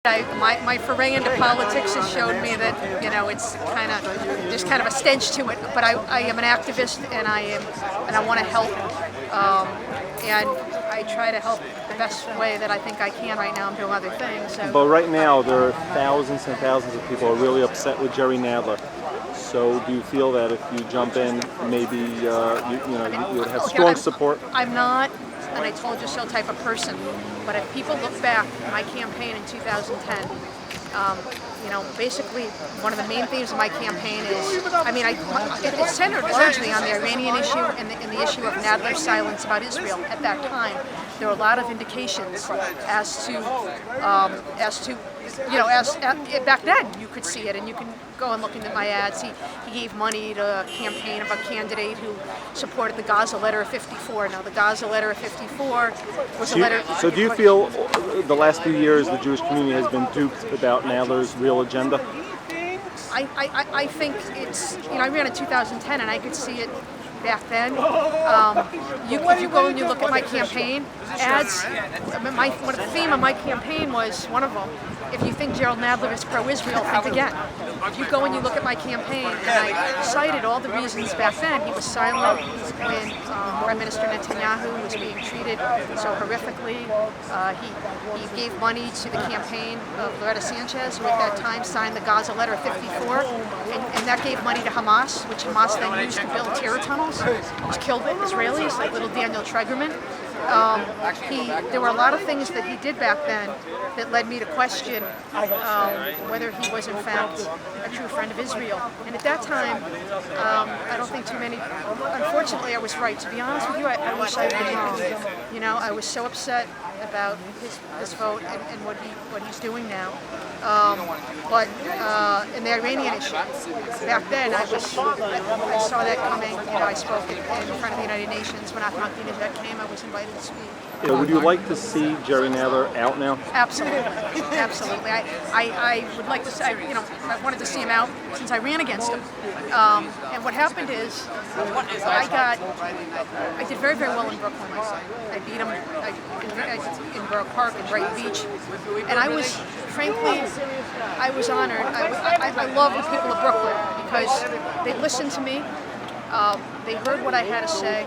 My foray into politics has showed me that it's there's kind of a stench to it. But I am an activist, and I want to help, and I try to help the best way that I think I can. Right now, I'm doing other things. So. But right now, there are thousands and thousands of people who are really upset with Jerry Nadler. So, do you feel that if you jump in, maybe you would have strong support? I'm not an I told you so type of person, but if people look back at my campaign in 2010, basically one of the main themes of my campaign is, it's centered largely on the Iranian issue and the issue of Nadler's silence about Israel. At that time, there were a lot of indications as to back then you could see it, and you can go and look into my ads. He gave money to a campaign of a candidate who supported the Gaza Letter of 54. Now, the Gaza Letter of 54 was a letter. So do you feel the last few years the Jewish community has been duped about Nadler's real agenda? I think it's, I ran in 2010 and I could see it back then. If you go and you look at my campaign ads, the theme of my campaign was one of them. If you think Gerald Nadler is pro-Israel, think again. If you go and you look at my campaign, and I cited all the reasons back then. He was silent when Prime Minister Netanyahu was being treated so horrifically. He gave money to the campaign of Loretta Sanchez, who at that time signed the Gaza Letter of 54, and that gave money to Hamas, which Hamas then used to build terror tunnels, which killed Israelis like little Daniel Tregerman. There were a lot of things that he did back then that led me to question whether he was in fact a true friend of Israel. And at that time, I don't think too many. Unfortunately, I was right. To be honest with you, I wish I had been wrong. I was so upset about his vote and what he's doing now. But in the Iranian issue, back then I saw that coming. I spoke in front of the United Nations when Ahmadinejad came. I was invited to speak. Would you like to see Jerry Nadler out now? Absolutely, absolutely. I would like to say, I wanted to see him out since I ran against him. And what happened is, I did very, very well in Brooklyn. I beat him in Borough Park and Brighton Beach, and I was, frankly, I was honored. I love the people of Brooklyn because they listened to me. They heard what I had to say.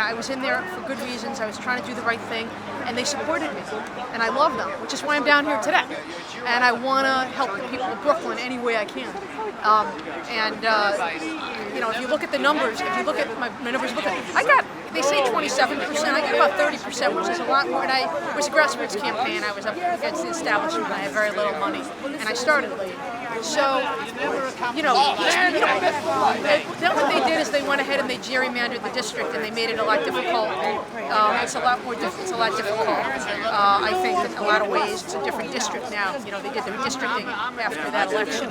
I was in there for good reasons. I was trying to do the right thing, and they supported me, and I love them, which is why I'm down here today. And I want to help the people of Brooklyn any way I can. If you look at the numbers, if you look at my numbers, they say 27%. I got about 30%, which is a lot more. And it was a grassroots campaign. I was up against the establishment. I had very little money, and I started late. So, then what they did is they went ahead and they gerrymandered the district, and they made it a lot difficult. It's a lot more difficult. It's a lot difficult. I think in a lot of ways it's a different district now. They did the redistricting after that election.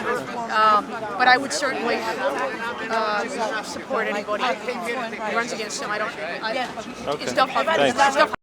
But I would certainly support anybody who runs against him. It's tough.